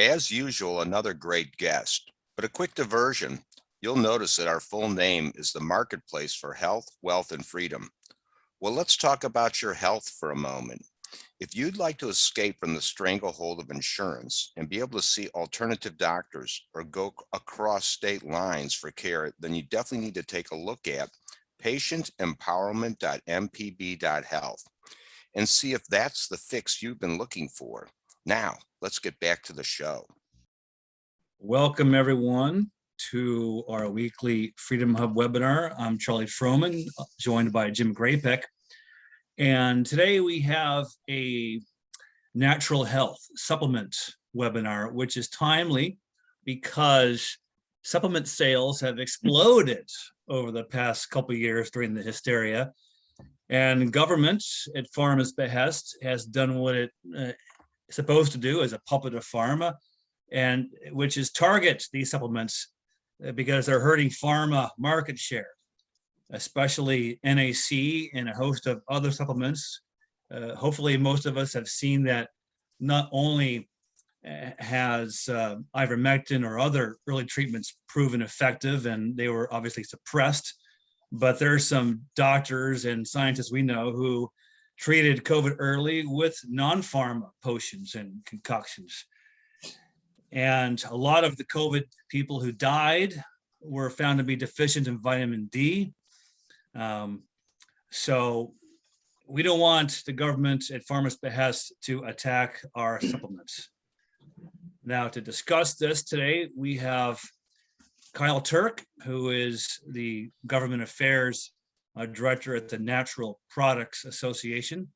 As usual, another great guest, but a quick diversion. You'll notice that our full name is the Marketplace for Health, Wealth, and Freedom. Well, let's talk about your health for a moment. If you'd like to escape from the stranglehold of insurance and be able to see alternative doctors or go across state lines for care, then you definitely need to take a look at patientempowerment.mpb.health and see if that's the fix you've been looking for. Now, let's get back to the show. Welcome, everyone, to our weekly Freedom Hub webinar. I'm Charlie Froman, joined by Jim Grapek. And today we have a natural health supplement webinar, which is timely because supplement sales have exploded over the past couple of years during the hysteria. And government, at pharma's behest, has done what it supposed to do as a puppet of pharma, and which is target these supplements because they're hurting pharma market share, especially NAC and a host of other supplements. Hopefully most of us have seen that not only has ivermectin or other early treatments proven effective, and they were obviously suppressed, but there are some doctors and scientists we know who treated COVID early with non-pharma potions and concoctions. And a lot of the COVID people who died were found to be deficient in vitamin D. So we don't want the government at pharma's behest to attack our supplements. Now, to discuss this today, we have Kyle Turk, who is the government affairs director at the Natural Products Association,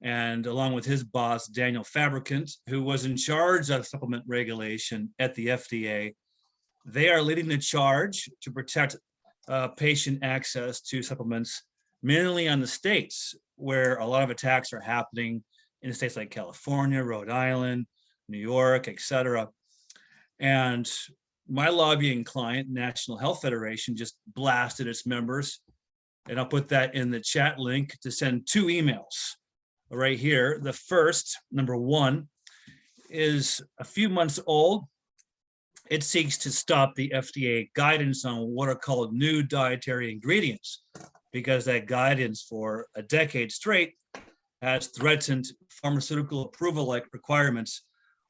and along with his boss, Daniel Fabricant, who was in charge of supplement regulation at the FDA. They are leading the charge to protect patient access to supplements, mainly on the states where a lot of attacks are happening, in states like California, Rhode Island, New York, etc. And my lobbying client, National Health Federation, just blasted its members. And I'll put that in the chat link to send 2 emails right here. The first, number 1, is a few months old. It seeks to stop the FDA guidance on what are called new dietary ingredients, because that guidance for a decade straight has threatened pharmaceutical approval-like requirements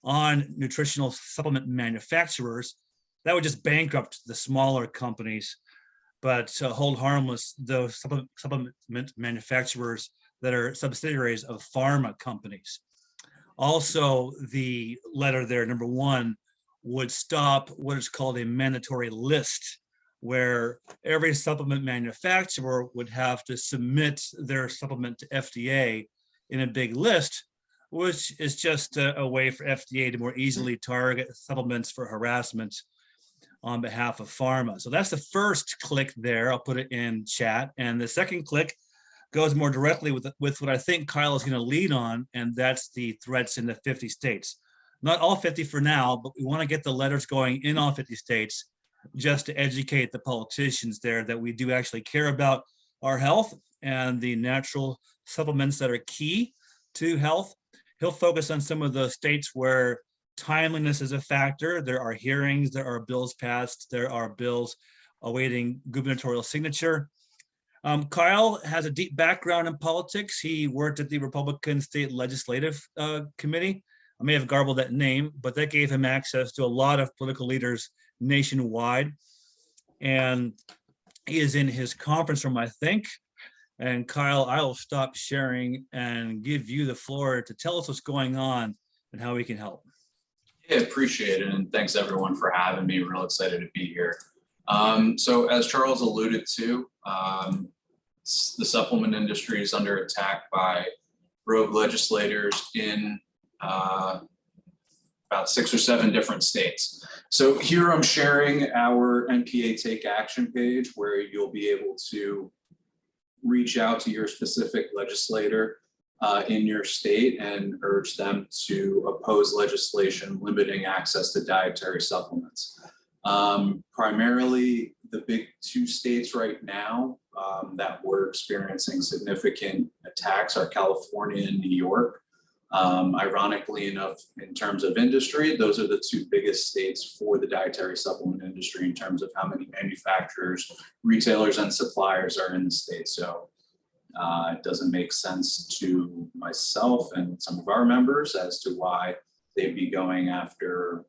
on nutritional supplement manufacturers that would just bankrupt the smaller companies, but hold harmless those supplement manufacturers that are subsidiaries of pharma companies. Also, the letter there, number 1, would stop what is called a mandatory list, where every supplement manufacturer would have to submit their supplement to FDA in a big list, which is just a way for FDA to more easily target supplements for harassment on behalf of pharma. So that's the first click there. I'll put it in chat. And the second click goes more directly with what I think Kyle is going to lead on, and that's the threats in the 50 states. Not all 50 for now, but we want to get the letters going in all 50 states just to educate the politicians there that we do actually care about our health and the natural supplements that are key to health. He'll focus on some of the states where timeliness is a factor. There are hearings, there are bills passed, there are bills awaiting gubernatorial signature. Kyle has a deep background in politics. He worked at the Republican State Legislative Committee. I may have garbled that name, but that gave him access to a lot of political leaders nationwide. And he is in his conference room, I think. And Kyle, I will stop sharing and give you the floor to tell us what's going on and how we can help. Yeah, appreciate it. And thanks everyone for having me. Real excited to be here. So as Charles alluded to, the supplement industry is under attack by rogue legislators in about 6 or 7 different states. So here I'm sharing our NPA Take Action page where you'll be able to reach out to your specific legislator in your state and urge them to oppose legislation limiting access to dietary supplements. Primarily, the big two states right now that we're experiencing significant attacks are California and New York. Ironically enough, in terms of industry, those are the two biggest states for the dietary supplement industry in terms of how many manufacturers, retailers, and suppliers are in the state. So it doesn't make sense to myself and some of our members as to why they'd be going after,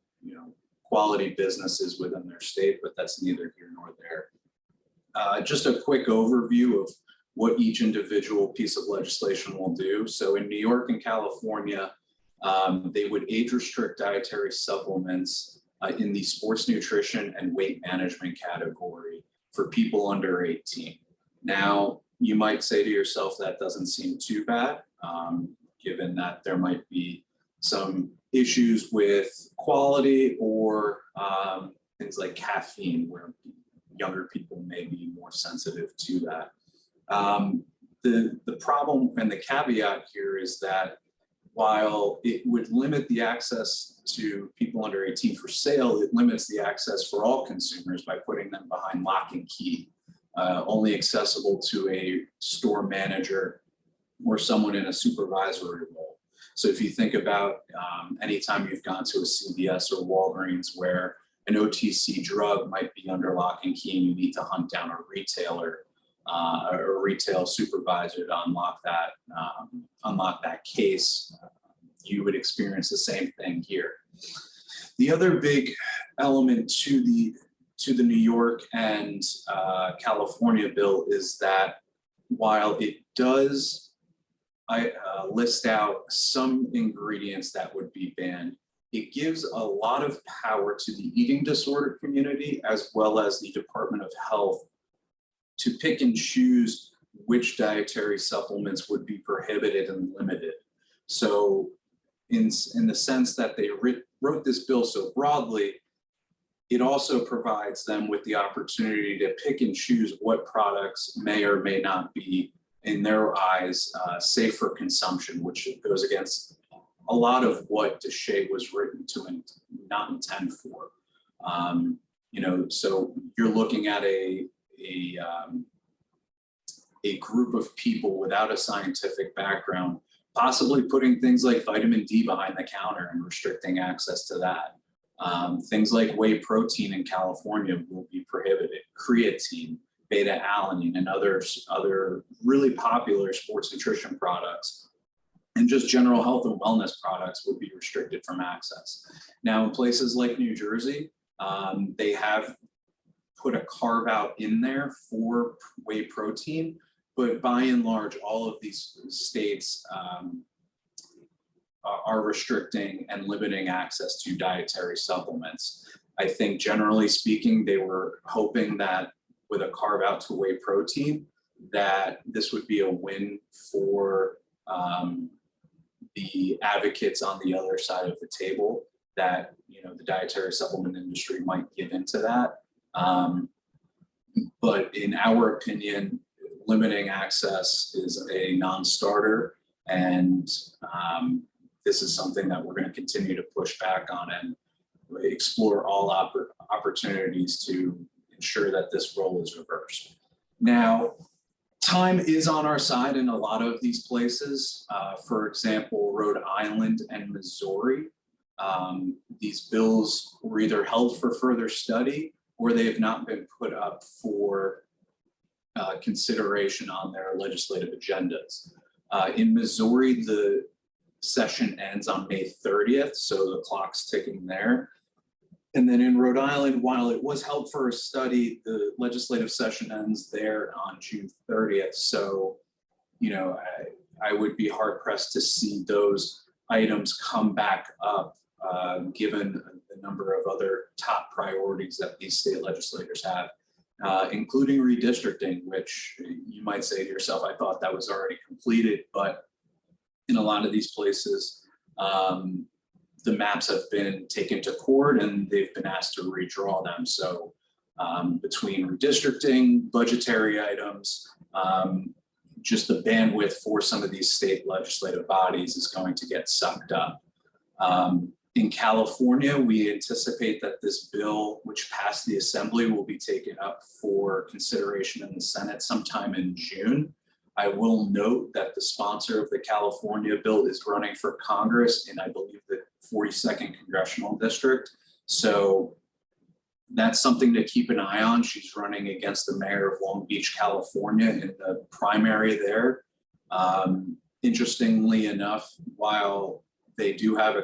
quality businesses within their state, but that's neither here nor there. Just a quick overview of what each individual piece of legislation will do. So in New York and California, they would age restrict dietary supplements in the sports nutrition and weight management category for people under 18. Now, you might say to yourself, that doesn't seem too bad, given that there might be some issues with quality or things like caffeine, where younger people may be more sensitive to that. The problem and the caveat here is that while it would limit the access to people under 18 for sale, it limits the access for all consumers by putting them behind lock and key, only accessible to a store manager or someone in a supervisory role. So if you think about anytime you've gone to a CVS or Walgreens where an OTC drug might be under lock and key and you need to hunt down a retailer or a retail supervisor to unlock that case, you would experience the same thing here. The other big element to the New York and California bill is that while it does list out some ingredients that would be banned, it gives a lot of power to the eating disorder community as well as the Department of Health to pick and choose which dietary supplements would be prohibited and limited. So in the sense that they wrote this bill so broadly, it also provides them with the opportunity to pick and choose what products may or may not be, in their eyes, safe for consumption, which goes against a lot of what DSHEA was written to and not intend for. So you're looking at a group of people without a scientific background, possibly putting things like vitamin D behind the counter and restricting access to that. Things like whey protein in California will be prohibited, creatine, beta-alanine, and other really popular sports nutrition products, and just general health and wellness products would be restricted from access. Now, in places like New Jersey, they have put a carve out in there for whey protein, but by and large, all of these states are restricting and limiting access to dietary supplements. I think generally speaking, they were hoping that with a carve out to whey protein, that this would be a win for the advocates on the other side of the table, that the dietary supplement industry might give into that. But in our opinion, limiting access is a non-starter, and this is something that we're going to continue to push back on and explore all opportunities to ensure that this role is reversed. Now, time is on our side in a lot of these places. For example, Rhode Island and Missouri. These bills were either held for further study or they have not been put up for consideration on their legislative agendas. In Missouri, the session ends on May 30th, so the clock's ticking there. And then in Rhode Island, while it was held for a study, the legislative session ends there on June 30th. So, I would be hard pressed to see those items come back up, given the number of other top priorities that these state legislators have, including redistricting, which you might say to yourself, I thought that was already completed, but in a lot of these places, the maps have been taken to court and they've been asked to redraw them. So between redistricting, budgetary items, just the bandwidth for some of these state legislative bodies is going to get sucked up. In California, we anticipate that this bill, which passed the Assembly, will be taken up for consideration in the Senate sometime in June. I will note that the sponsor of the California bill is running for Congress in, I believe, the 42nd Congressional District. So that's something to keep an eye on. She's running against the mayor of Long Beach, California in the primary there. Interestingly enough, while they do have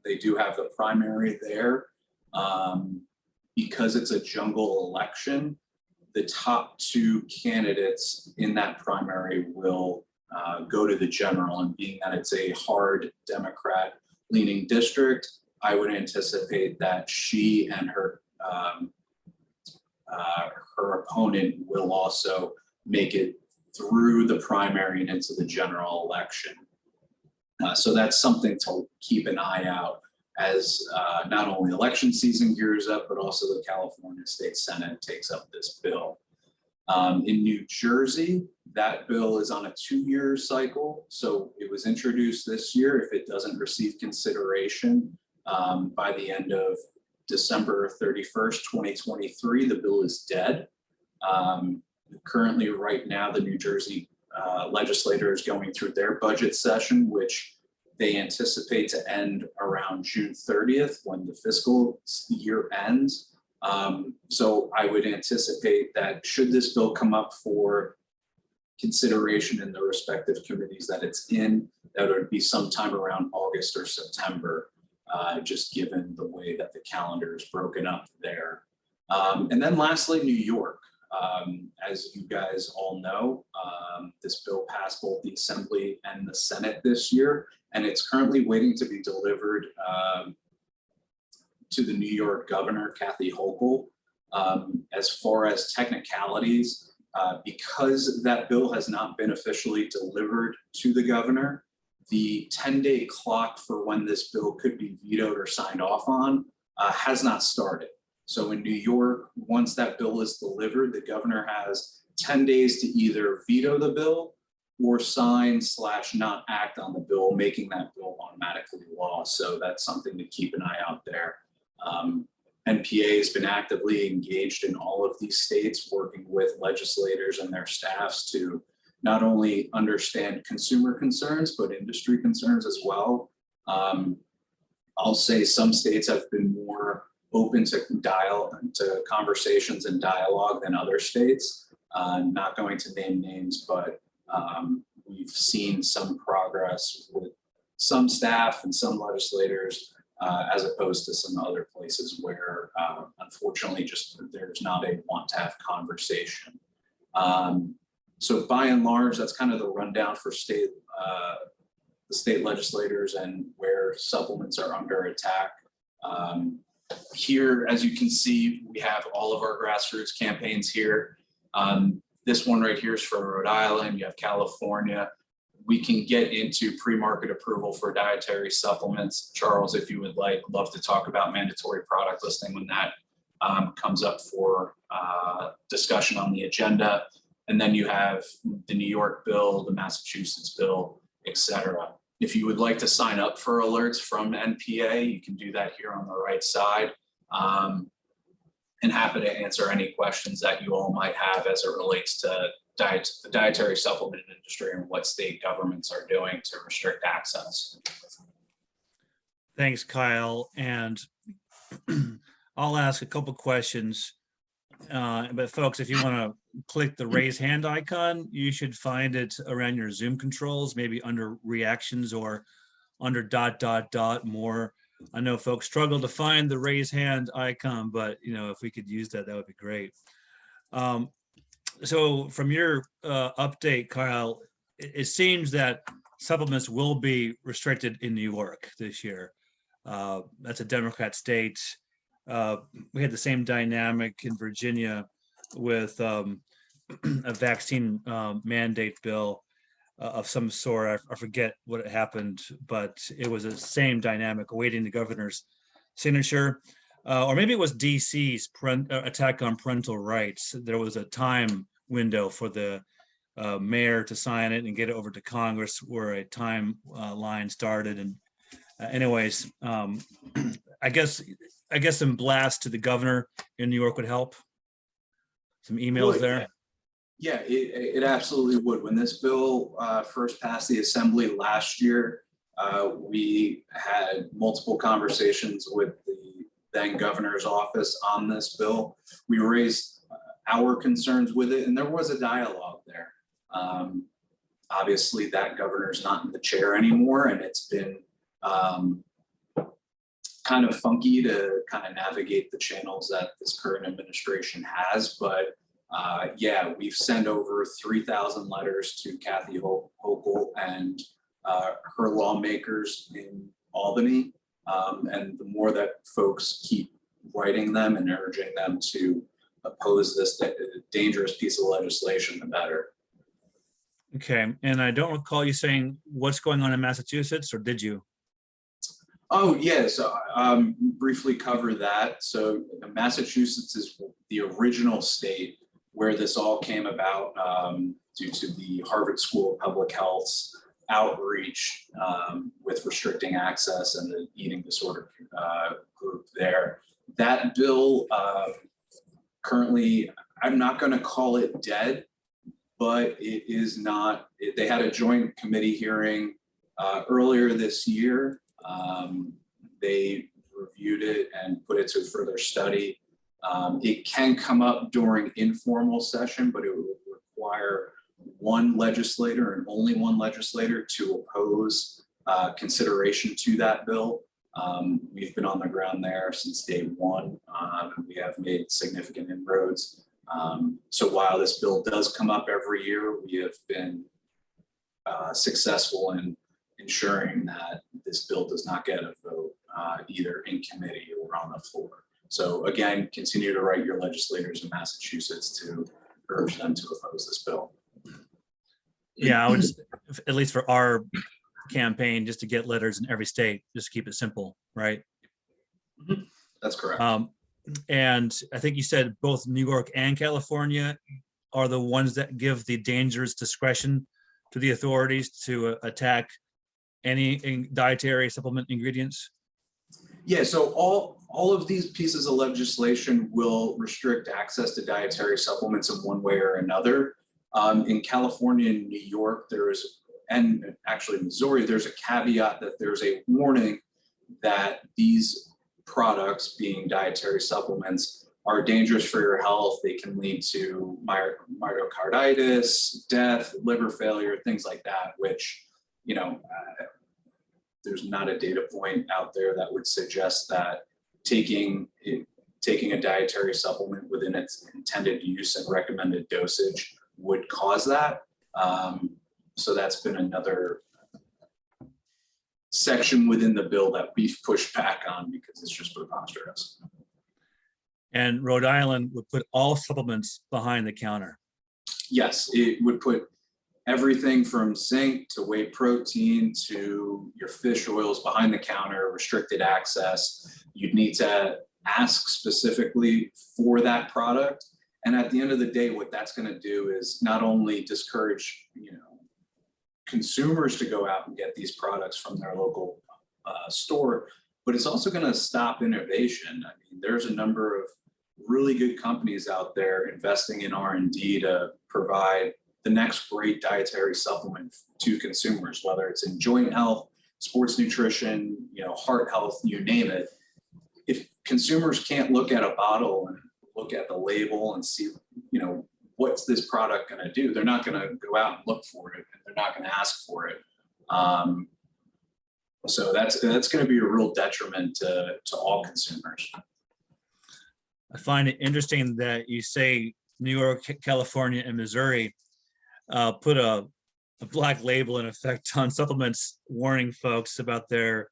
the primary there, because it's a jungle election, the top two candidates in that primary will go to the general, and being that it's a hard Democrat leaning district, I would anticipate that she and her opponent will also make it through the primary and into the general election. So that's something to keep an eye out as not only election season gears up, but also the California State Senate takes up this bill. In New Jersey, that bill is on a 2-year cycle. So it was introduced this year. If it doesn't receive consideration by the end of December 31st, 2023, the bill is dead. Currently, right now, the New Jersey legislature is going through their budget session, which they anticipate to end around June 30th when the fiscal year ends. So I would anticipate that should this bill come up for consideration in the respective committees that it's in, that would be sometime around August or September, just given the way that the calendar is broken up there. And then lastly, New York. As you guys all know, this bill passed both the Assembly and the Senate this year, and it's currently waiting to be delivered to the New York governor, Kathy Hochul. As far as technicalities, because that bill has not been officially delivered to the governor, the 10-day clock for when this bill could be vetoed or signed off on has not started. So in New York, once that bill is delivered, the governor has 10 days to either veto the bill or sign/not act on the bill, making that bill automatically law. So that's something to keep an eye out there. NPA has been actively engaged in all of these states, working with legislators and their staffs to not only understand consumer concerns, but industry concerns as well. I'll say some states have been more open to conversations and dialogue than other states. Not going to name names, but we've seen some progress with some staff and some legislators as opposed to some other places where unfortunately just there's not a want to have conversation. So by and large, that's kind of the rundown for the state legislators and where supplements are under attack. Here, as you can see, we have all of our grassroots campaigns here. This one right here is for Rhode Island. You have California. We can get into pre-market approval for dietary supplements. Charles, if you would like, love to talk about mandatory product listing when that comes up for discussion on the agenda. And then you have the New York bill, the Massachusetts bill, et cetera. If you would like to sign up for alerts from NPA, you can do that here on the right side. And happy to answer any questions that you all might have as it relates to the dietary supplement industry and what state governments are doing to restrict access. Thanks, Kyle. And I'll ask a couple questions. But folks, if you want to click the raise hand icon, you should find it around your Zoom controls, maybe under reactions or under ... more. I know folks struggle to find the raise hand icon, but if we could use that, that would be great. So from your update, Kyle, it seems that supplements will be restricted in New York this year. That's a Democrat state. We had the same dynamic in Virginia with a vaccine mandate bill of some sort. I forget what happened, but it was the same dynamic awaiting the governor's signature. Or maybe it was DC's attack on parental rights. There was a time window for the mayor to sign it and get it over to Congress where a time line started. And anyways, I guess some blast to the governor in New York would help. Some emails Would, there. Yeah, it absolutely would. When this bill first passed the assembly last year, we had multiple conversations with the then governor's office on this bill. We raised our concerns with it, and there was a dialogue there. Obviously, that governor's not in the chair anymore, and it's been kind of funky to kind of navigate the channels that this current administration has. But yeah, we've sent over 3,000 letters to Kathy Hochul and her lawmakers in Albany. And the more that folks keep writing them and urging them to oppose this dangerous piece of legislation, the better. Okay, and I don't recall you saying what's going on in Massachusetts, or did you? Oh, yes, briefly cover that. So Massachusetts is the original state where this all came about due to the Harvard School of Public Health's outreach with restricting access and the eating disorder group there. That bill currently, I'm not going to call it dead, but it is not. They had a joint committee hearing earlier this year. They reviewed it and put it to further study. It can come up during informal session, but it would require one legislator and only one legislator to oppose consideration to that bill. We've been on the ground there since day one, and we have made significant inroads. So while this bill does come up every year, we have been successful in ensuring that this bill does not get a vote either in committee or on the floor. So again, continue to write your legislators in Massachusetts to urge them to oppose this bill. Yeah, I would just, at least for our campaign, just to get letters in every state, just keep it simple, right? That's correct. And I think you said both New York and California are the ones that give the dangerous discretion to the authorities to attack any dietary supplement ingredients. Yeah, so all of these pieces of legislation will restrict access to dietary supplements in one way or another. In California and New York, and actually Missouri, there's a caveat that there's a warning that these products, being dietary supplements, are dangerous for your health. They can lead to myocarditis, death, liver failure, things like that, which, you know, there's not a data point out there that would suggest that taking a dietary supplement within its intended use and recommended dosage would cause that. So that's been another section within the bill that we've pushed back on because it's just preposterous. And Rhode Island would put all supplements behind the counter. Yes, it would put everything from zinc to whey protein to your fish oils behind the counter, restricted access. You'd need to ask specifically for that product. And at the end of the day, what that's going to do is not only discourage, consumers to go out and get these products from their local store, but it's also going to stop innovation. I mean, there's a number of really good companies out there investing in R&D to provide the next great dietary supplement to consumers, whether it's in joint health, sports nutrition, heart health, you name it. If consumers can't look at a bottle and look at the label and see, what's this product going to do, they're not going to go out and look for it, and they're not going to ask for it. So that's going to be a real detriment to all consumers. I find it interesting that you say New York, California, and Missouri put a black label in effect on supplements, warning folks about their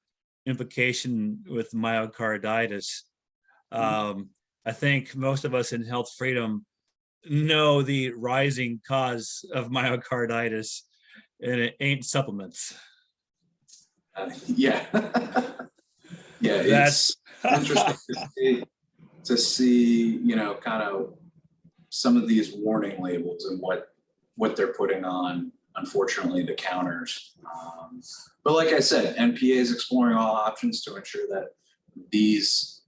implication with myocarditis. I think most of us in Health Freedom know the rising cause of myocarditis, and it ain't supplements. Yeah. Yeah, That's it's interesting to see, kind of some of these warning labels and what what they're putting on, unfortunately, the counters. But like I said, NPA is exploring all options to ensure that these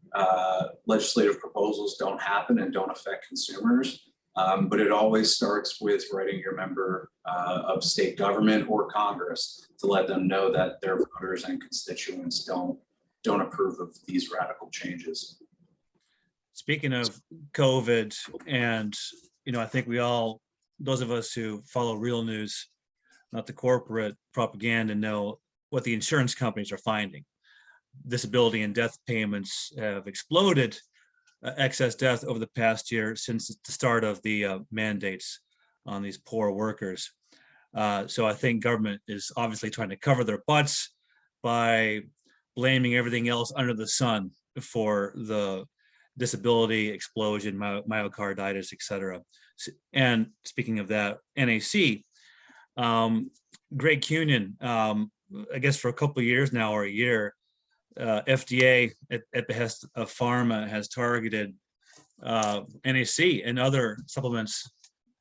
legislative proposals don't happen and don't affect consumers. But it always starts with writing your member of state government or Congress to let them know that their voters and constituents don't approve of these radical changes. Speaking of COVID, and I think we all, those of us who follow real news, not the corporate propaganda, know what the insurance companies are finding. Disability and death payments have exploded, excess death over the past year since the start of the mandates on these poor workers. So I think government is obviously trying to cover their butts by blaming everything else under the sun for the disability, explosion, myocarditis, et cetera. And speaking of that, NAC, Greg Cunin, I guess for a couple of years now, or a year, FDA at behest of pharma has targeted NAC and other supplements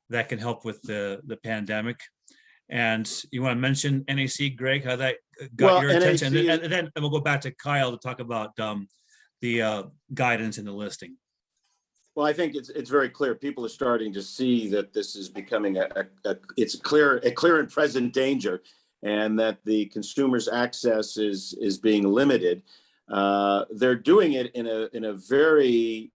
that can help with the pandemic. And you want to mention NAC, Greg, how that got your attention? And then we'll go back to Kyle to talk about the guidance in the listing. Well, I think it's very clear. People are starting to see that this is becoming it's a clear and present danger, and that the consumer's access is being limited. They're doing it in a very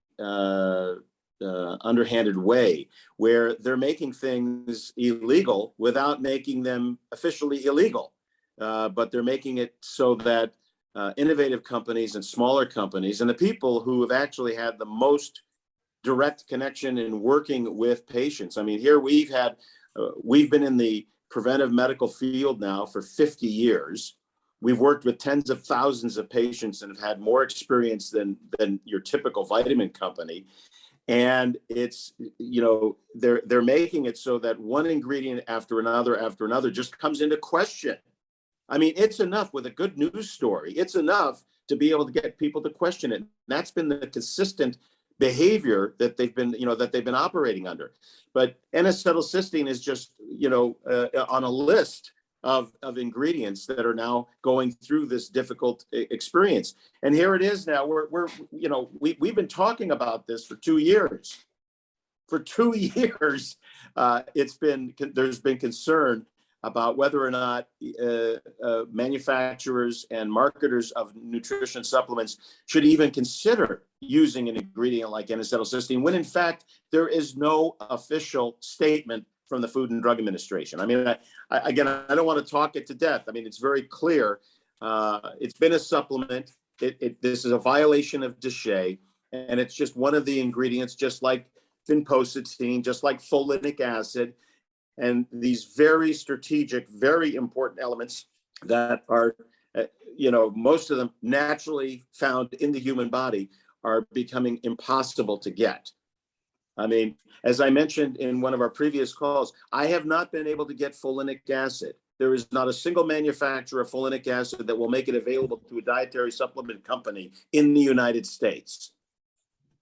underhanded way, where they're making things illegal without making them officially illegal. But they're making it so that innovative companies and smaller companies, and the people who have actually had the most direct connection in working with patients. I mean, here we've been in the preventive medical field now for 50 years. We've worked with tens of thousands of patients and have had more experience than your typical vitamin company. And it's, they're making it so that one ingredient after another just comes into question. I mean, it's enough with a good news story. It's enough to be able to get people to question it. And that's been the consistent behavior that they've been operating under. But N-acetylcysteine is just, on a list of ingredients that are now going through this difficult experience. And here it is now. We've been talking about this for 2 years. For 2 years, there's been concern about whether or not manufacturers and marketers of nutrition supplements should even consider using an ingredient like N-acetylcysteine, when in fact there is no official statement from the Food and Drug Administration. I mean, I don't want to talk it to death. I mean, it's very clear. It's been a supplement. This is a violation of DSHEA, and it's just one of the ingredients, just like vinpocetine, just like folinic acid, and these very strategic, very important elements that are, most of them naturally found in the human body, are becoming impossible to get. I mean, as I mentioned in one of our previous calls, I have not been able to get folinic acid. There is not a single manufacturer of folinic acid that will make it available to a dietary supplement company in the United States.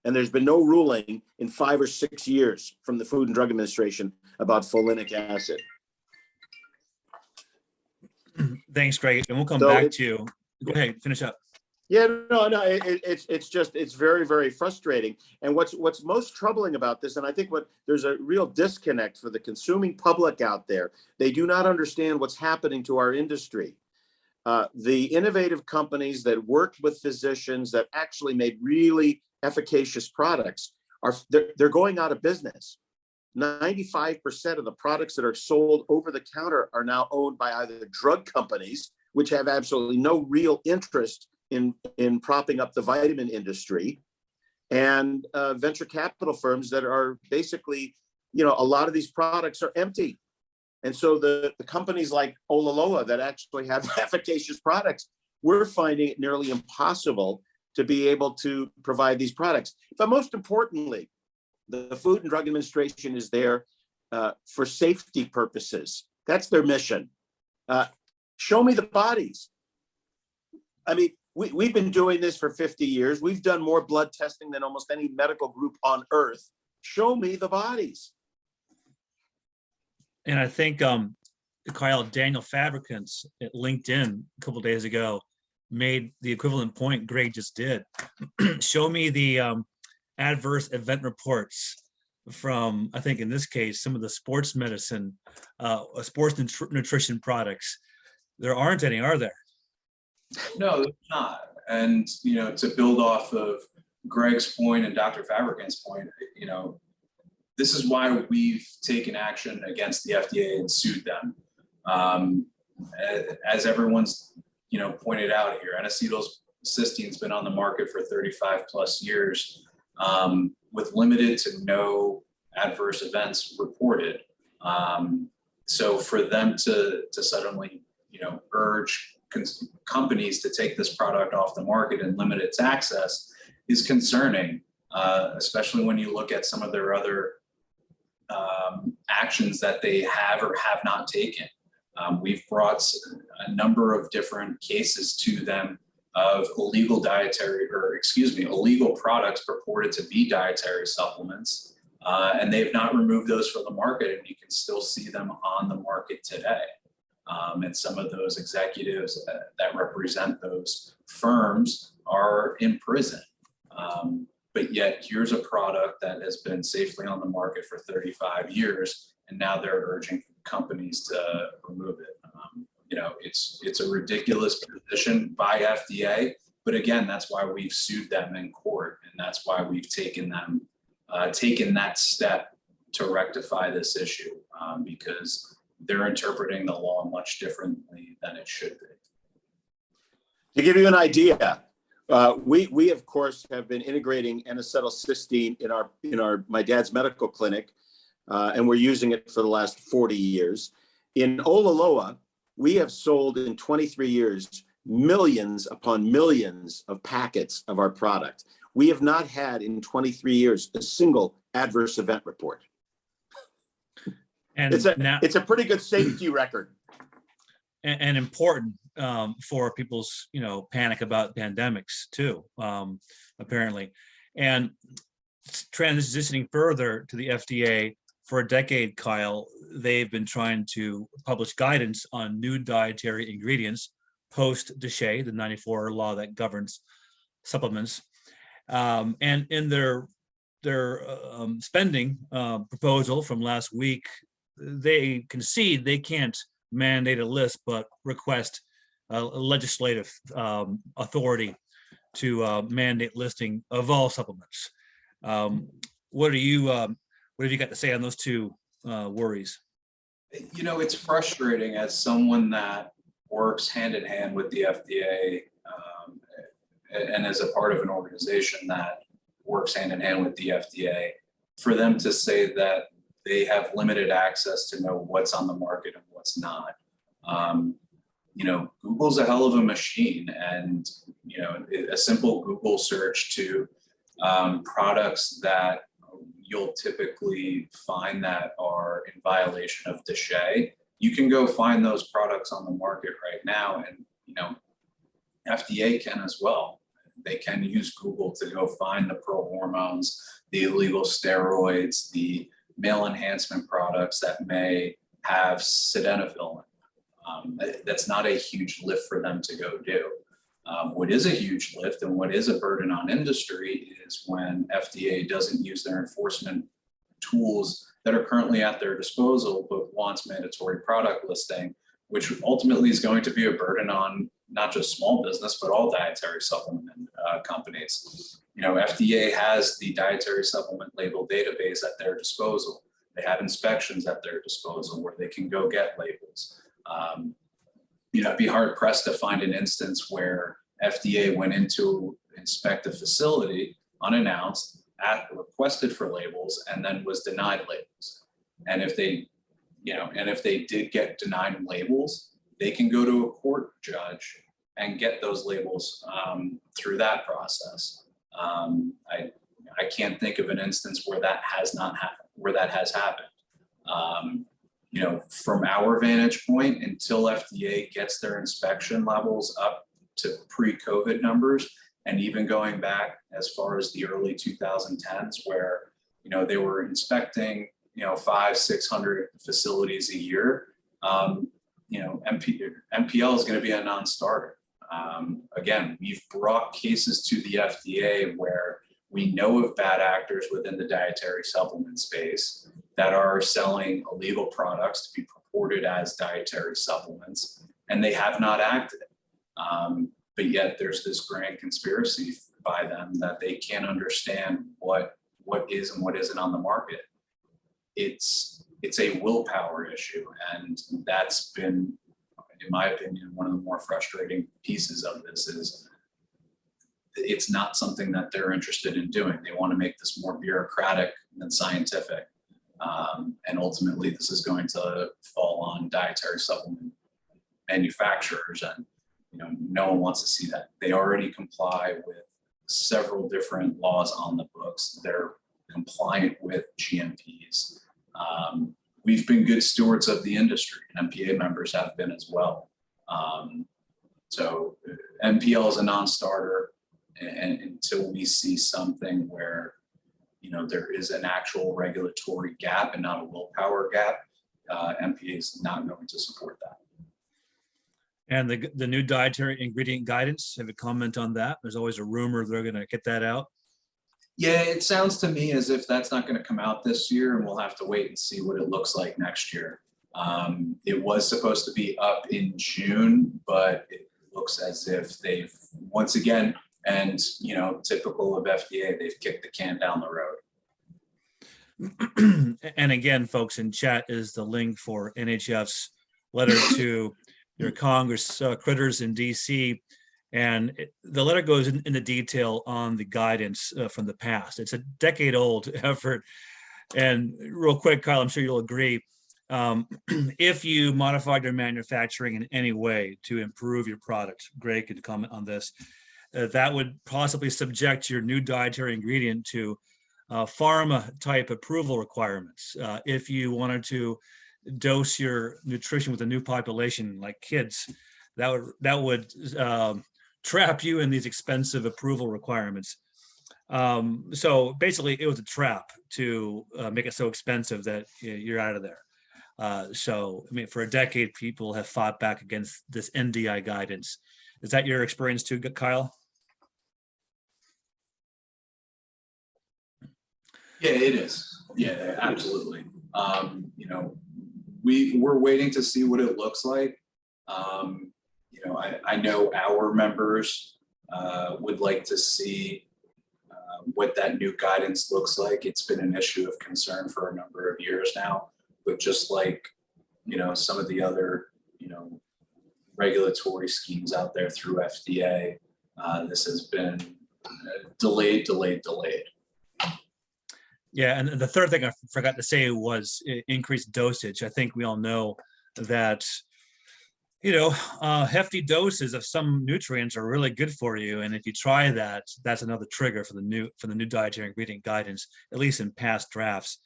And there's been no ruling in 5 or 6 years from the Food and Drug Administration about folinic acid. Thanks, Greg. And we'll come back to you. Go ahead, finish up. Yeah, no, it's very, very frustrating. And what's most troubling about this, and I think there's a real disconnect for the consuming public out there. They do not understand what's happening to our industry. The innovative companies that worked with physicians that actually made really efficacious products they're going out of business. 95% of the products that are sold over the counter are now owned by either drug companies, which have absolutely no real interest in propping up the vitamin industry, and venture capital firms that are basically, a lot of these products are empty. And so the companies like Olaloa that actually have efficacious products, we're finding it nearly impossible to be able to provide these products. But most importantly, the Food and Drug Administration is there for safety purposes. That's their mission. Show me the bodies. I mean, we've been doing this for 50 years. We've done more blood testing than almost any medical group on earth. Show me the bodies. And I think Kyle, Daniel Fabricants at LinkedIn a couple of days ago made the equivalent point Greg just did. Show me the adverse event reports from, I think in this case, some of the sports medicine, sports nutrition products. There aren't any, are there? No, there's not. And, to build off of Greg's point and Dr. Fabricant's point, this is why we've taken action against the FDA and sued them. As everyone's, pointed out here, N-acetylcysteine been on the market for 35 plus years, with limited to no adverse events reported. So for them to suddenly, urge companies to take this product off the market and limit its access is concerning, especially when you look at some of their other actions that they have or have not taken. We've brought a number of different cases to them of illegal products purported to be dietary supplements, and they've not removed those from the market, and you can still see them on the market today. And some of those executives that represent those firms are in prison. But yet here's a product that has been safely on the market for 35 years, and now they're urging companies to remove it. It's a ridiculous position by FDA, but again, that's why we've sued them in court, and that's why we've taken that step to rectify this issue, because they're interpreting the law much differently than it should be. To give you an idea, we of course have been integrating N-acetylcysteine in my dad's medical clinic, and we're using it for the last 40 years. In Olaloa, we have sold in 23 years millions upon millions of packets of our product. We have not had in 23 years a single adverse event report. And it's a pretty good safety record. And important for people's panic about pandemics too, apparently. And transitioning further to the FDA, for a decade, Kyle, they've been trying to publish guidance on new dietary ingredients post DSHEA, the '94 law that governs supplements. And in their spending proposal from last week, they concede they can't mandate a list, but request legislative authority to mandate listing of all supplements. What have you got to say on those two worries? It's frustrating as someone that works hand in hand with the FDA and as a part of an organization that works hand in hand with the FDA, for them to say that they have limited access to know what's on the market and what's not. Google's a hell of a machine, and a simple Google search to products that you'll typically find that are in violation of DSHEA, you can go find those products on the market right now, and FDA can as well. They can use Google to go find the pro-hormones, the illegal steroids, the male enhancement products that may have sildenafil in them. That's not a huge lift for them to go do. What is a huge lift and what is a burden on industry is when FDA doesn't use their enforcement tools that are currently at their disposal, but wants mandatory product listing, which ultimately is going to be a burden on not just small business, but all dietary supplement companies. FDA has the dietary supplement label database at their disposal. They have inspections at their disposal where they can go get labels. It'd be hard pressed to find an instance where FDA went in to inspect a facility unannounced, requested for labels, and then was denied labels. And if they did get denied labels, they can go to a court judge and get those labels through that process. I can't think of an instance where that has not happened, where that has happened. From our vantage point, until FDA gets their inspection levels up to pre-COVID numbers, and even going back as far as the early 2010s, where they were inspecting 500-600 facilities a year, MPL is going to be a non-starter. Again, we've brought cases to the FDA where we know of bad actors within the dietary supplement space that are selling illegal products to be purported as dietary supplements, and they have not acted. But yet there's this grand conspiracy by them that they can't understand what is and what isn't on the market. It's a willpower issue, and that's been, in my opinion, one of the more frustrating pieces of this. Is it's not something that they're interested in doing. They want to make this more bureaucratic than scientific, and ultimately this is going to fall on dietary supplement manufacturers, and no one wants to see that. They already comply with several different laws on the books. They're compliant with GMPs. We've been good stewards of the industry, and MPA members have been as well. So MPL is a non-starter, and until we see something where there is an actual regulatory gap and not a willpower gap, MPA is not going to support that. And the new dietary ingredient guidance, have a comment on that? There's always a rumor they're going to get that out. Yeah, it sounds to me as if that's not going to come out this year, and we'll have to wait and see what it looks like next year. It was supposed to be up in June, but it looks as if they've, once again, and typical of FDA, they've kicked the can down the road. And again, folks, in chat is the link for NHF's letter to your Congress critters in DC. And the letter goes into detail on the guidance from the past. It's a decade-old effort. And real quick, Kyle, I'm sure you'll agree. If you modified your manufacturing in any way to improve your product, Greg could comment on this, that would possibly subject your new dietary ingredient to pharma-type approval requirements. If you wanted to dose your nutrition with a new population, like kids, that would trap you in these expensive approval requirements. So basically, it was a trap to make it so expensive that you're out of there. So, I mean, for a decade, people have fought back against this NDI guidance. Is that your experience too, Kyle? Yeah, it is. Yeah, absolutely. We're waiting to see what it looks like. I know our members would like to see what that new guidance looks like. It's been an issue of concern for a number of years now, but just like, some of the other, regulatory schemes out there through FDA, this has been delayed. Yeah, and the third thing I forgot to say was increased dosage. I think we all know that, hefty doses of some nutrients are really good for you. And if you try that, that's another trigger for the new dietary ingredient guidance, at least in past drafts.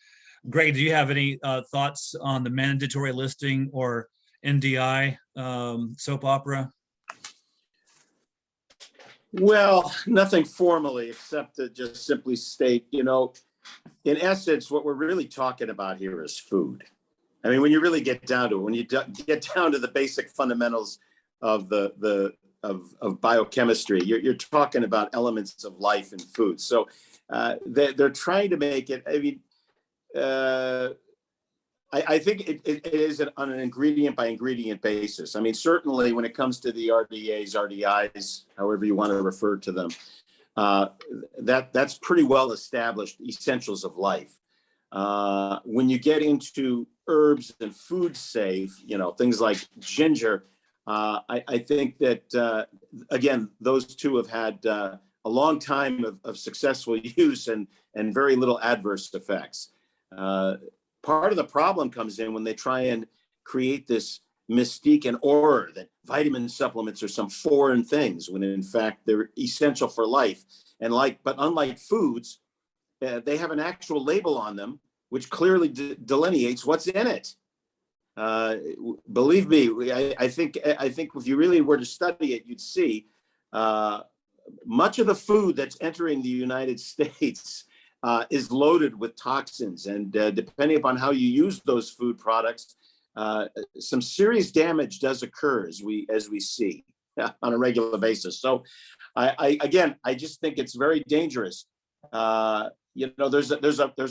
Greg, do you have any thoughts on the mandatory listing or NDI soap opera? Well, nothing formally except to just simply state, in essence, what we're really talking about here is food. I mean, when you really get down to it, when you get down to the basic fundamentals of of biochemistry, you're talking about elements of life in food. So they're trying to make it. I mean, I think it is on an ingredient by ingredient basis. I mean, certainly when it comes to the RDAs, RDIs, however you want to refer to them, that's pretty well established essentials of life. When you get into herbs and food safe, things like ginger, I think that, again, those two have had a long time of successful use and very little adverse effects. Part of the problem comes in when they try and create this mystique and aura that vitamin supplements are some foreign things, when in fact they're essential for life. But unlike foods, they have an actual label on them which clearly delineates what's in it. Believe me, I think if you really were to study it, you'd see much of the food that's entering the United States is loaded with toxins. And depending upon how you use those food products, some serious damage does occur, as we see on a regular basis. So I just think it's very dangerous. There's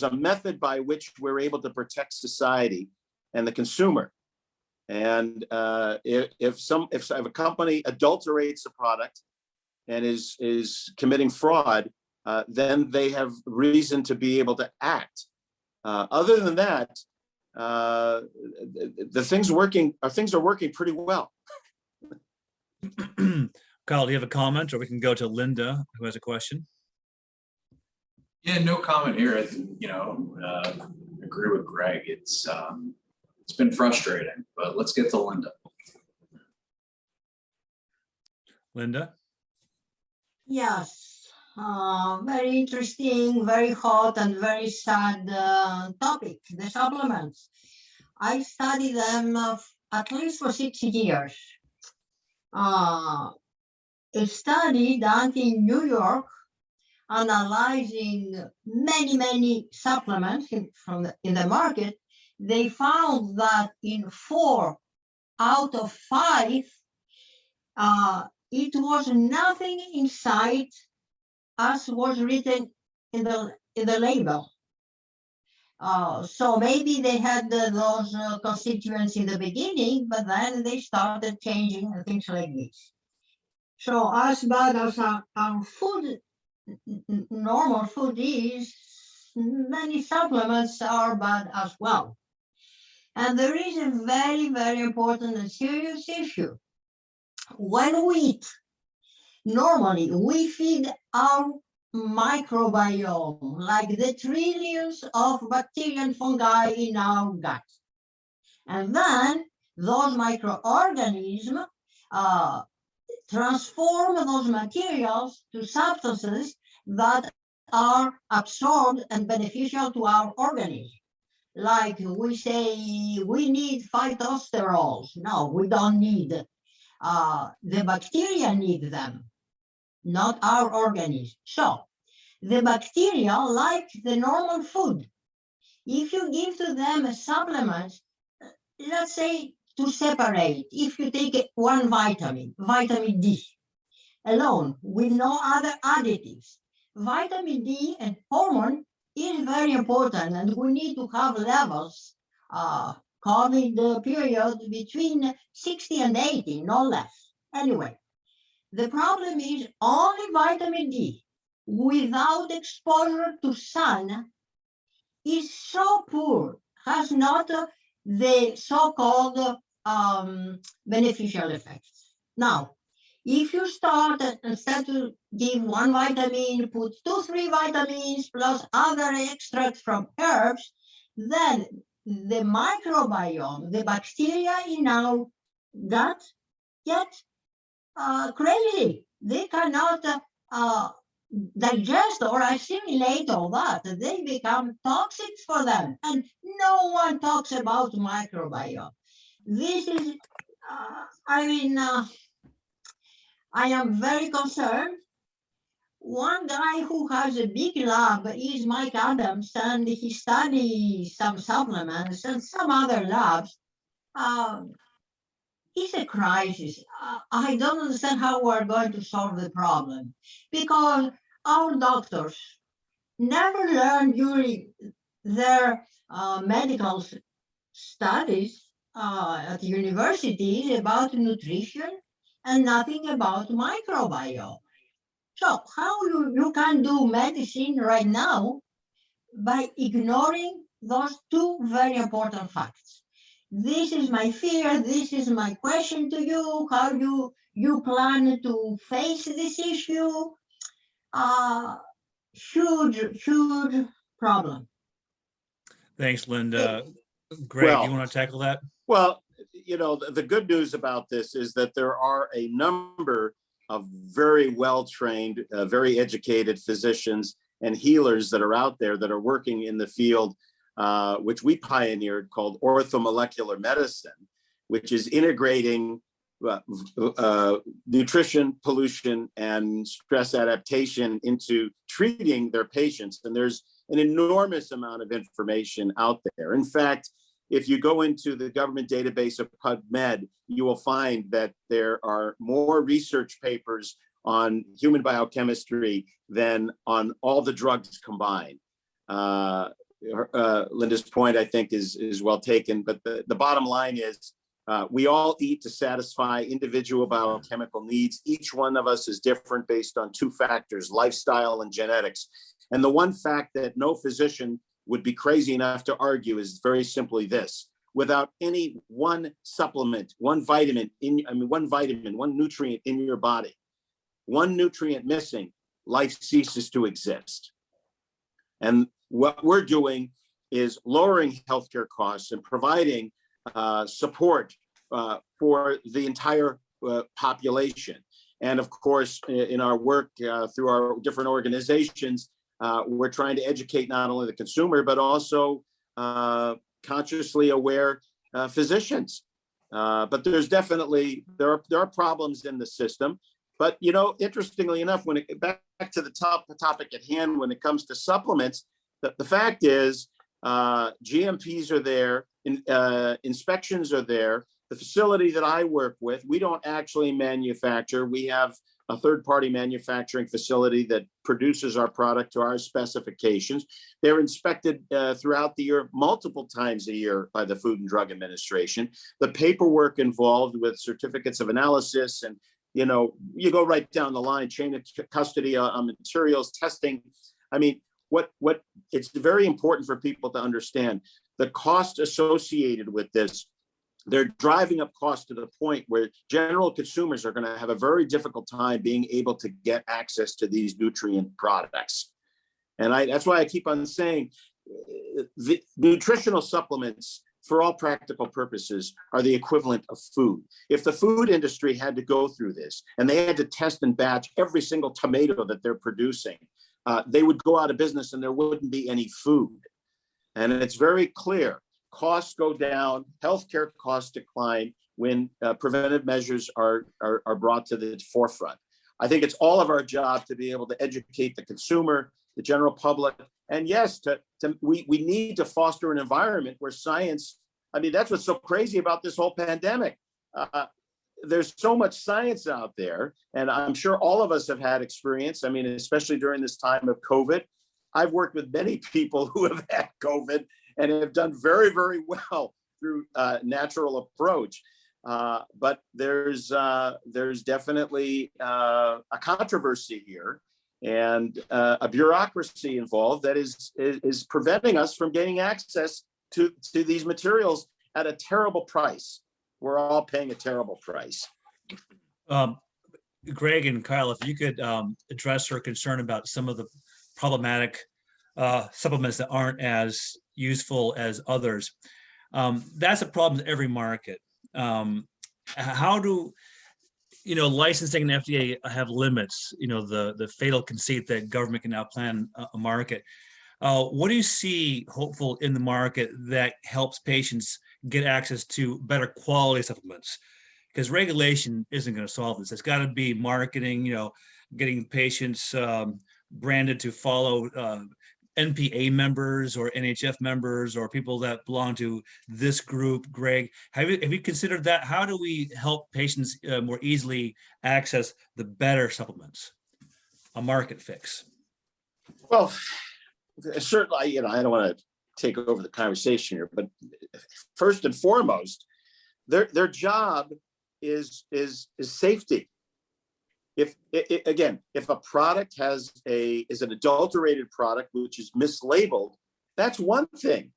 a method by which we're able to protect society and the consumer. And if a company adulterates a product and is committing fraud, then they have reason to be able to act. Other than that, things are working pretty well. Kyle, do you have a comment, or we can go to Linda, who has a question? Yeah, no comment here. I think, agree with Greg. It's been frustrating, but let's get to Linda. Linda? Yes, very interesting, very hot, and very sad topic, the supplements. I studied them at least for 6 years. A study done in New York, analyzing many supplements in the market, they found that in 4 out of 5, it was nothing inside as was written in the label. So maybe they had those constituents in the beginning, but then they started changing and things like this. So as bad as our food, normal food is, many supplements are bad as well. And there is a very important and serious issue. When we eat, normally we feed our microbiome, like the trillions of bacteria and fungi in our gut. And then those microorganisms transform those materials to substances that are absorbed and beneficial to our organism. Like we say, we need phytosterols. No, we don't need. The bacteria need them, not our organism. So the bacteria like the normal food. If you give to them a supplement, let's say to separate, if you take one vitamin D alone with no other additives, vitamin D and hormone is very important, and we need to have levels covering the period between 60 and 80, no less. Anyway, the problem is only vitamin D without exposure to sun is so poor, has not the so-called beneficial effects. Now, if you start, instead to give one vitamin, put 2-3 vitamins plus other extracts from herbs, then the microbiome, the bacteria in our gut get crazy. They cannot digest or assimilate all that. They become toxic for them, and no one talks about microbiome. This is, I am very concerned. One guy who has a big lab is Mike Adams, and he studies some supplements and some other labs. It's a crisis. I don't understand how we're going to solve the problem, because our doctors never learned during their medical studies at universities about nutrition and nothing about microbiome. So how you can do medicine right now by ignoring those 2 very important facts? This is my fear. This is my question to you. How you plan to face this issue? Huge problem. Thanks, Linda. Greg, do you want to tackle that? Well, the good news about this is that there are a number of very well-trained, very educated physicians and healers that are out there that are working in the field, which we pioneered, called orthomolecular medicine, which is integrating nutrition, pollution, and stress adaptation into treating their patients. And there's an enormous amount of information out there. In fact, if you go into the government database of PubMed, you will find that there are more research papers on human biochemistry than on all the drugs combined. Linda's point, I think, is well taken, but the bottom line is we all eat to satisfy individual biochemical needs. Each one of us is different based on two factors, lifestyle and genetics. And the one fact that no physician would be crazy enough to argue is very simply this: without any one supplement, one nutrient in your body, one nutrient missing, life ceases to exist. And what we're doing is lowering healthcare costs and providing support for the entire population. And of course, in our work through our different organizations, we're trying to educate not only the consumer, but also consciously aware physicians. But there's definitely, there are problems in the system. But, you know, interestingly enough, when it back to the topic at hand, when it comes to supplements, the fact is GMPs are there, inspections are there. The facility that I work with, we don't actually manufacture. We have a third-party manufacturing facility that produces our product to our specifications. They're inspected throughout the year, multiple times a year by the Food and Drug Administration. The paperwork involved with certificates of analysis and, you know, you go right down the line, chain of custody on materials, testing. I mean, what it's very important for people to understand the cost associated with this. They're driving up costs to the point where general consumers are going to have a very difficult time being able to get access to these nutrient products. And that's why I keep on saying the nutritional supplements, for all practical purposes, are the equivalent of food. If the food industry had to go through this and they had to test and batch every single tomato that they're producing, they would go out of business and there wouldn't be any food. And it's very clear. Costs go down, healthcare costs decline when preventive measures are brought to the forefront. I think it's all of our job to be able to educate the consumer, the general public, and yes, we need to foster an environment where science. I mean, that's what's so crazy about this whole pandemic. There's so much science out there, and I'm sure all of us have had experience. I mean, especially during this time of COVID, I've worked with many people who have had COVID and have done very, very well through natural approach. But there's definitely a controversy here and a bureaucracy involved that is preventing us from getting access to these materials at a terrible price. We're all paying a terrible price. Greg and Kyle, if you could address her concern about some of the problematic supplements that aren't as useful as others. That's a problem in every market. How do, licensing and FDA have limits, the fatal conceit that government can now plan a market. What do you see hopeful in the market that helps patients get access to better quality supplements? Because regulation isn't going to solve this. It's got to be marketing, getting patients branded to follow NPA members or NHF members or people that belong to this group. Greg, have you considered that? How do we help patients more easily access the better supplements? A market fix. Well, certainly, I don't want to take over the conversation here, but first and foremost, their job is safety. If a product is an adulterated product, which is mislabeled, that's one thing.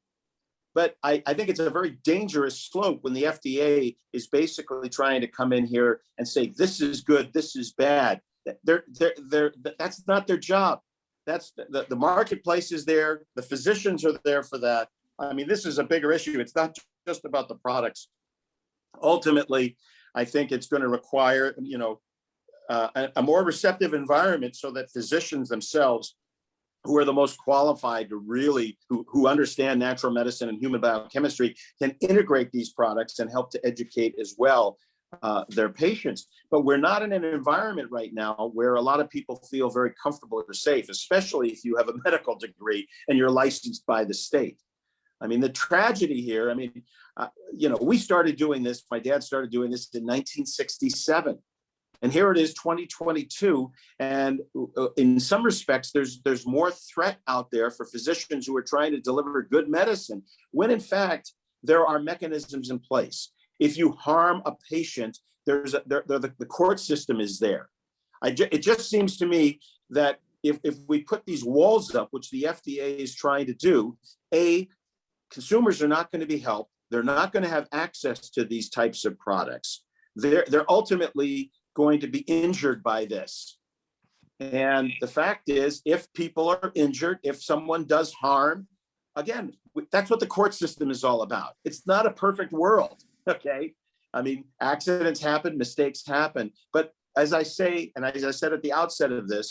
But I think it's a very dangerous slope when the FDA is basically trying to come in here and say, this is good, this is bad. That's not their job. That's the marketplace is there. The physicians are there for that. I mean, this is a bigger issue. It's not just about the products. Ultimately, I think it's going to require, a more receptive environment so that physicians themselves, who are the most qualified to really, who understand natural medicine and human biochemistry, can integrate these products and help to educate as well their patients. But we're not in an environment right now where a lot of people feel very comfortable or safe, especially if you have a medical degree and you're licensed by the state. I mean, the tragedy here, I mean, we started doing this, my dad started doing this in 1967. And here it is, 2022. And in some respects, there's more threat out there for physicians who are trying to deliver good medicine, when in fact, there are mechanisms in place. If you harm a patient, the court system is there. It just seems to me that if we put these walls up, which the FDA is trying to do, consumers are not going to be helped. They're not going to have access to these types of products. They're ultimately going to be injured by this. And the fact is, if people are injured, if someone does harm, again, that's what the court system is all about. It's not a perfect world, okay? I mean, accidents happen, mistakes happen. But as I say, and as I said at the outset of this,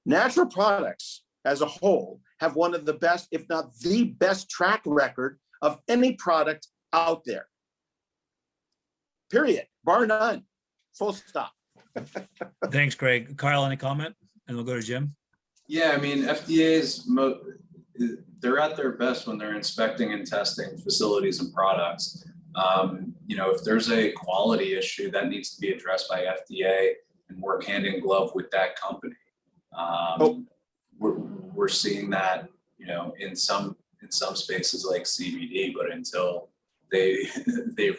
natural products as a whole have one of the best, if not the best track record of any product out there. Period, bar none, full stop. Thanks, Greg. Kyle, any comment? And we'll go to Jim. Yeah, I mean, they're at their best when they're inspecting and testing facilities and products. If there's a quality issue that needs to be addressed by FDA and work hand in glove with that company. We're seeing that, in some spaces like CBD, but until they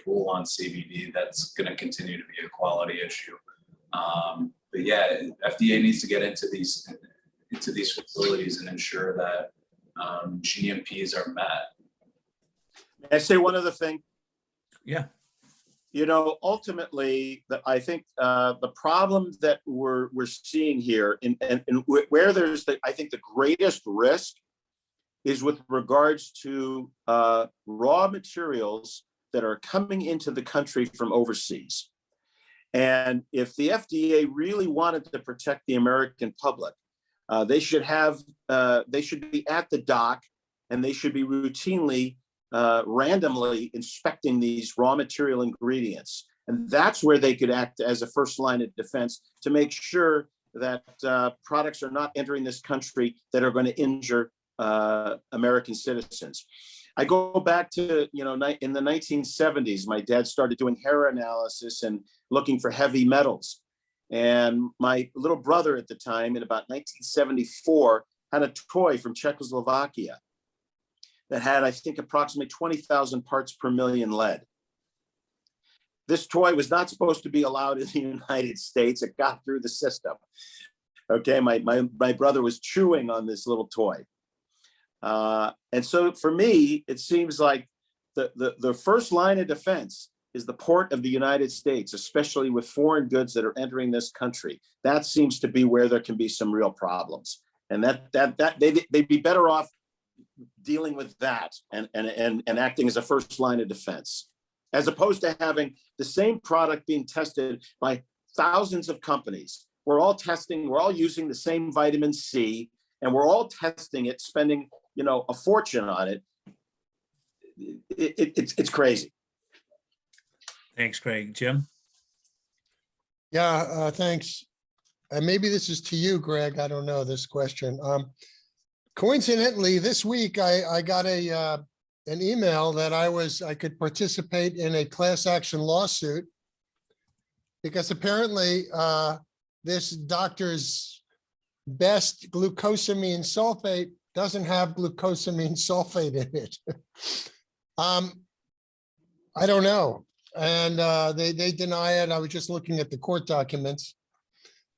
rule on CBD, that's going to continue to be a quality issue. But yeah, FDA needs to get into these facilities and ensure that GMPs are met. May I say one other thing? Yeah. Ultimately, I think the problem that we're seeing here, and where there's I think the greatest risk is with regards to raw materials that are coming into the country from overseas. And if the FDA really wanted to protect the American public, they should be at the dock, and they should be routinely randomly inspecting these raw material ingredients. And that's where they could act as a first line of defense to make sure that products are not entering this country that are going to injure American citizens. I go back to, in the 1970s, my dad started doing hair analysis and looking for heavy metals. And my little brother at the time, in about 1974, had a toy from Czechoslovakia that had, I think, approximately 20,000 parts per million lead. This toy was not supposed to be allowed in the United States. It got through the system. Okay, my brother was chewing on this little toy. And so for me, it seems like the first line of defense is the port of the United States, especially with foreign goods that are entering this country. That seems to be where there can be some real problems. And they'd be better off dealing with that and acting as a first line of defense, as opposed to having the same product being tested by thousands of companies. We're all using the same vitamin C, and we're all testing it, spending, a fortune on it. It's crazy. Thanks, Greg. Jim? Yeah, thanks. And maybe this is to you, Greg. I don't know this question. Coincidentally, this week I got an email that I could participate in a class action lawsuit because apparently this doctor's best glucosamine sulfate doesn't have glucosamine sulfate in it. I don't know. And they deny it. I was just looking at the court documents.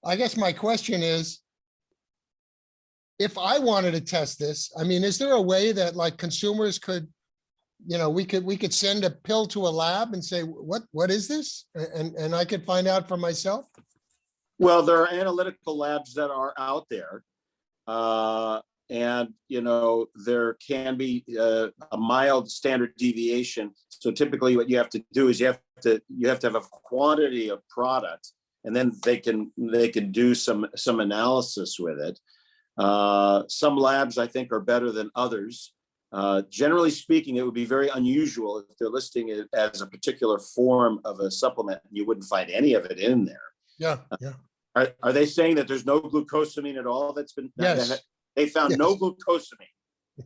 I guess my question is, if I wanted to test this, I mean, is there a way that like consumers could, we could send a pill to a lab and say, what is this? And I could find out for myself? Well, there are analytical labs that are out there. And, there can be a mild standard deviation. So typically what you have to do is you have to have a quantity of product, and then they can do some analysis with it. Some labs I think are better than others. Generally speaking, it would be very unusual if they're listing it as a particular form of a supplement. You wouldn't find any of it in there. Yeah, yeah. Are they saying that there's no glucosamine at all? That's been Yes. they found no Yes. glucosamine.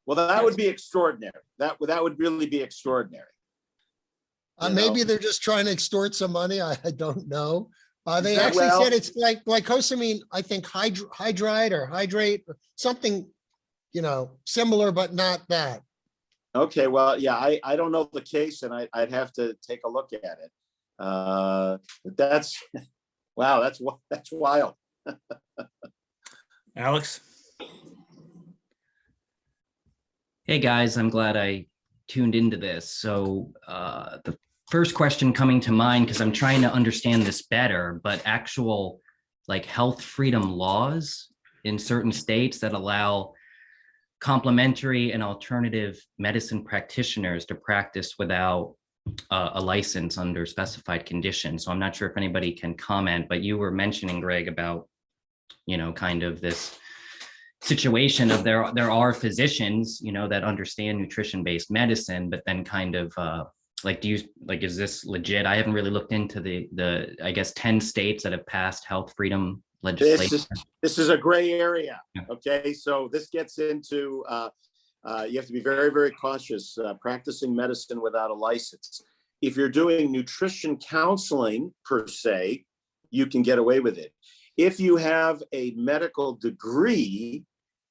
Well, that would be extraordinary. That would really be extraordinary. Maybe they're just trying to extort some money. I don't know. They that- actually well- said it's like glycosamine, I think hydride or hydrate or something, similar, but not that. Okay, well, yeah, I don't know the case, and I'd have to take a look at it. But that's wow, that's wild. Alex? Hey guys, I'm glad I tuned into this. So the first question coming to mind, because I'm trying to understand this better, but actual like health freedom laws in certain states that allow complementary and alternative medicine practitioners to practice without a license under specified conditions. So I'm not sure if anybody can comment, but you were mentioning, Greg, about, kind of this situation of there are physicians, that understand nutrition-based medicine, but then kind of is this legit? I haven't really looked into the I guess 10 states that have passed health freedom legislation. This is a gray area. Yeah. Okay, so this gets into you have to be very, very cautious practicing medicine without a license. If you're doing nutrition counseling per se, you can get away with it. If you have a medical degree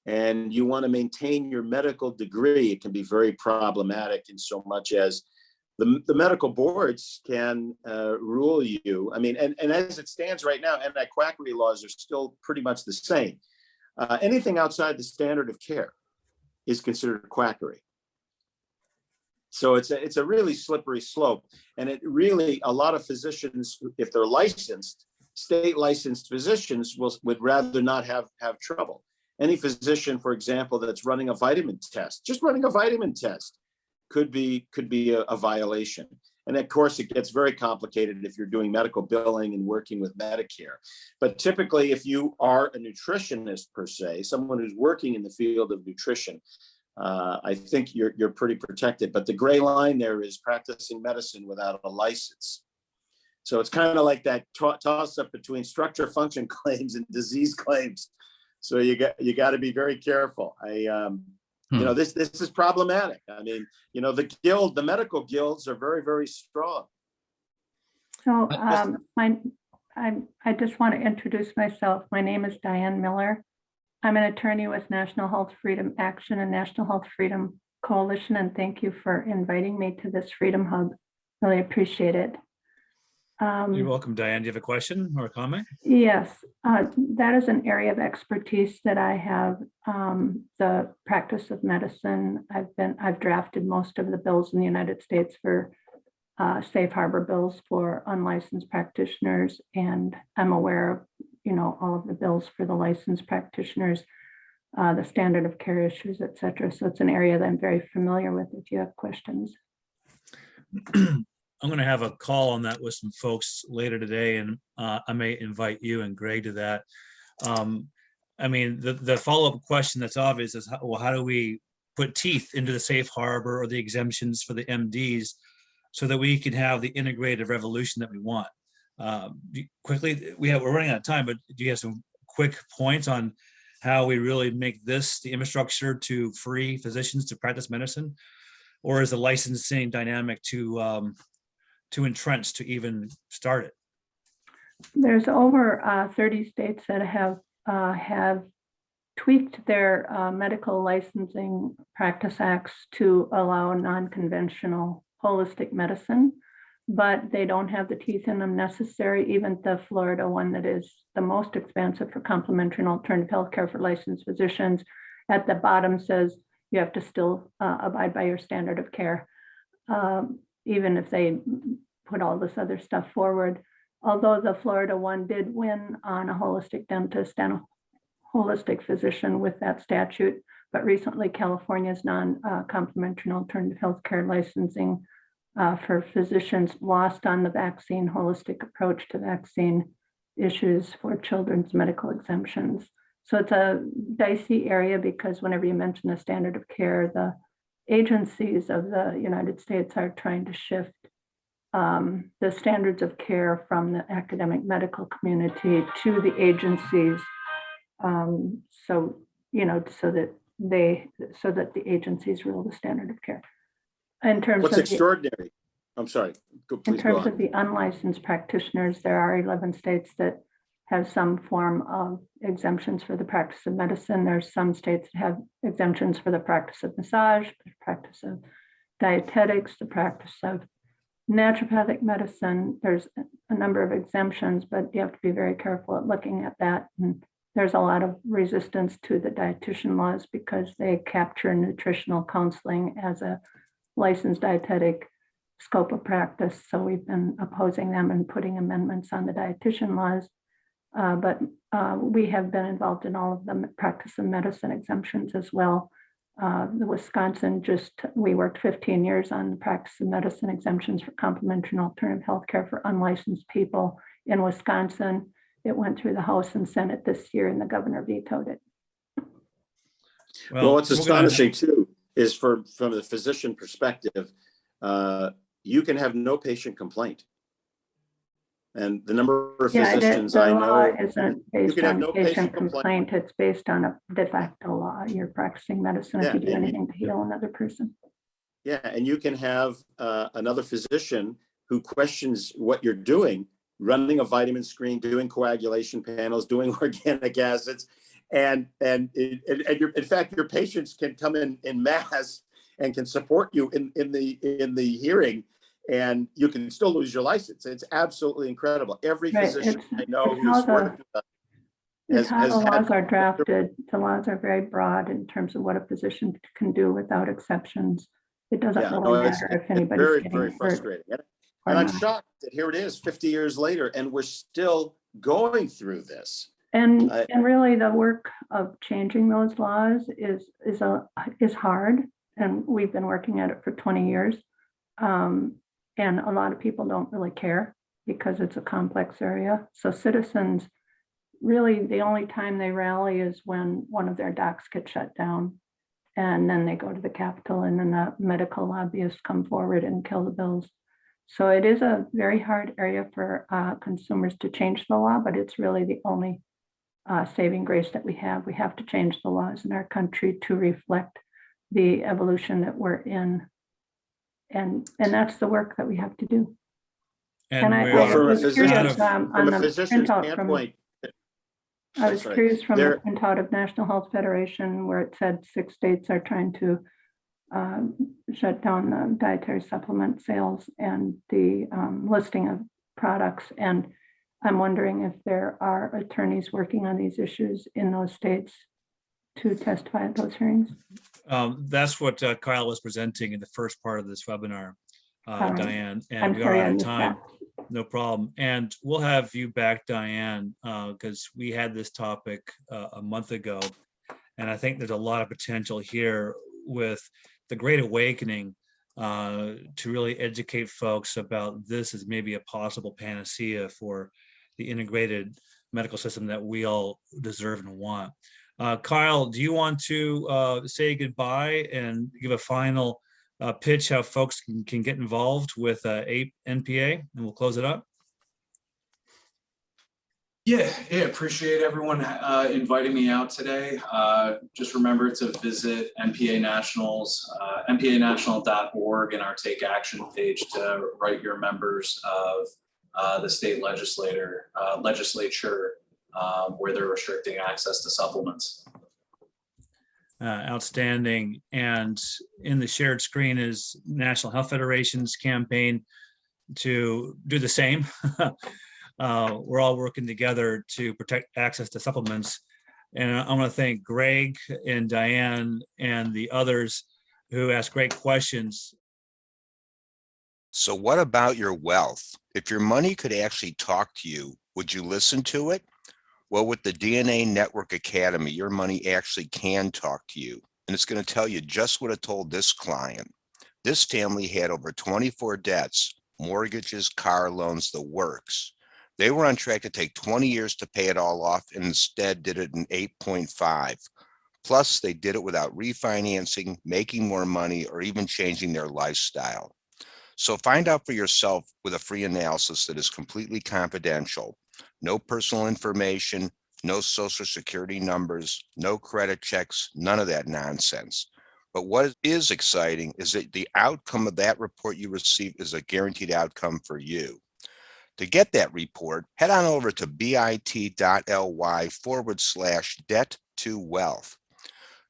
and you want to maintain your medical degree, it can be very problematic in so much as the medical boards can rule you. I mean, and as it stands right now, anti-quackery laws are still pretty much the same. Anything outside the standard of care is considered quackery. So it's a really slippery slope. And it really, a lot of physicians, if they're licensed, state licensed physicians would rather not have trouble. Any physician, for example, that's running a vitamin test, just running a vitamin test could be a violation. And of course, it gets very complicated if you're doing medical billing and working with Medicare. But typically, if you are a nutritionist per se, someone who's working in the field of nutrition, I think you're pretty protected. But the gray line there is practicing medicine without a license. So it's kind of like that toss up between structure function claims and disease claims. So you got to be very careful. This is problematic. I mean, the medical guilds are very, very strong. So I just want to introduce myself. My name is Diane Miller. I'm an attorney with National Health Freedom Action and National Health Freedom Coalition, and thank you for inviting me to this Freedom Hub. Really appreciate it. You're welcome, Diane. Do you have a question or a comment? Yes, that is an area of expertise that I have. The practice of medicine. I've drafted most of the bills in the United States for safe harbor bills for unlicensed practitioners, and I'm aware of all of the bills for the licensed practitioners, the standard of care issues, et cetera. So it's an area that I'm very familiar with. If you have questions. I'm going to have a call on that with some folks later today, and I may invite you and Greg to that. I mean, the follow-up question that's obvious is, how do we put teeth into the safe harbor or the exemptions for the MDs so that we can have the integrated revolution that we want? Quickly, we're running out of time, but do you have some quick points on how we really make this the infrastructure to free physicians to practice medicine? Or is the licensing dynamic too entrenched to even start it? There's over 30 states that have tweaked their medical licensing practice acts to allow non-conventional holistic medicine, but they don't have the teeth in them necessary. Even the Florida one, that is the most expensive for complementary and alternative healthcare for licensed physicians, at the bottom says you have to still abide by your standard of care. Even if they put all this other stuff forward. Although the Florida one did win on a holistic dentist and a holistic physician with that statute, but recently California's non-complementary and alternative healthcare licensing for physicians lost on the vaccine holistic approach to vaccine issues for children's medical exemptions. So it's a dicey area because whenever you mention a standard of care, the agencies of the United States are trying to shift the standards of care from the academic medical community to the agencies. So, so that the agencies rule the standard of care. In terms What's of extraordinary? I'm sorry. in Please go terms on. of the unlicensed practitioners, there are 11 states that have some form of exemptions for the practice of medicine. There's some states that have exemptions for the practice of massage, the practice of dietetics, the practice of naturopathic medicine. There's a number of exemptions, but you have to be very careful at looking at that. And there's a lot of resistance to the dietitian laws because they capture nutritional counseling as a licensed dietetic scope of practice. So we've been opposing them and putting amendments on the dietitian laws. But we have been involved in all of the practice of medicine exemptions as well. The Wisconsin we worked 15 years on the practice of medicine exemptions for complementary and alternative healthcare for unlicensed people in Wisconsin. It went through the House and Senate this year and the governor vetoed it. Well, what's astonishing too is from the physician perspective, you can have no patient complaint. And the number of physicians I know, law isn't based can have on no patient patient complaint. complaint. It's based on a de facto law. You're practicing medicine if you do anything to heal another person. Yeah, and you can have another physician who questions what you're doing, running a vitamin screen, doing coagulation panels, doing organic acids, and in fact, your patients can come in mass and can support you in the hearing, and you can still lose your license. It's absolutely incredible. Every physician I know who's worked with us It's how the laws are drafted. The laws are very broad in terms of what a physician can do without exceptions. It doesn't really matter if anybody's getting very frustrating. And I'm shocked that here it is 50 years later, and we're still going through this. And really the work of changing those laws is hard. And we've been working at it for 20 years. And a lot of people don't really care because it's a complex area. So citizens, really the only time they rally is when one of their docs gets shut down. And then they go to the Capitol and then the medical lobbyists come forward and kill the bills. So it is a very hard area for consumers to change the law, but it's really the only saving grace that we have. We have to change the laws in our country to reflect the evolution that we're in. And that's the work that we have to do. And I was curious on the printout from, I was curious from the printout of National Health Federation where it said 6 states are trying to shut down the dietary supplement sales and the listing of products. And I'm wondering if there are attorneys working on these issues in those states to testify at those hearings. That's what Kyle was presenting in the first part of this webinar, Diane, and we are sorry, out of time. No problem. And we'll have you back, Diane, because we had this topic a month ago. And I think there's a lot of potential here with the Great Awakening to really educate folks about this as maybe a possible panacea for the integrated medical system that we all deserve and want. Kyle, do you want to say goodbye and give a final pitch how folks can get involved with NPA, and we'll close it up? Yeah, appreciate everyone inviting me out today. Just remember to visit NPA Nationals, npanational.org, and our Take Action page to write your members of the state legislature where they're restricting access to supplements. Outstanding. And in the shared screen is National Health Federation's campaign to do the same. We're all working together to protect access to supplements. And I want to thank Greg and Diane and the others who asked great questions. So what about your wealth? If your money could actually talk to you, would you listen to it? Well, with the DNA Network Academy, your money actually can talk to you. And it's going to tell you just what it told this client. This family had over 24 debts, mortgages, car loans, the works. They were on track to take 20 years to pay it all off and instead did it in 8.5. Plus, they did it without refinancing, making more money, or even changing their lifestyle. So find out for yourself with a free analysis that is completely confidential. No personal information, no social security numbers, no credit checks, none of that nonsense. But what is exciting is that the outcome of that report you receive is a guaranteed outcome for you. To get that report, head on over to bit.ly/debt to wealth.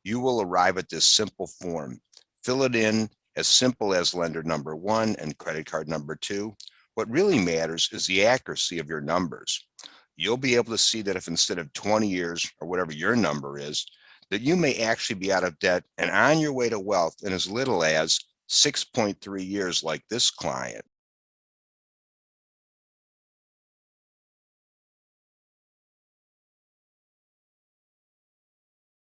You will arrive at this simple form. Fill it in as simple as lender number 1 and credit card number 2. What really matters is the accuracy of your numbers. You'll be able to see that if instead of 20 years or whatever your number is, that you may actually be out of debt and on your way to wealth in as little as 6.3 years like this client.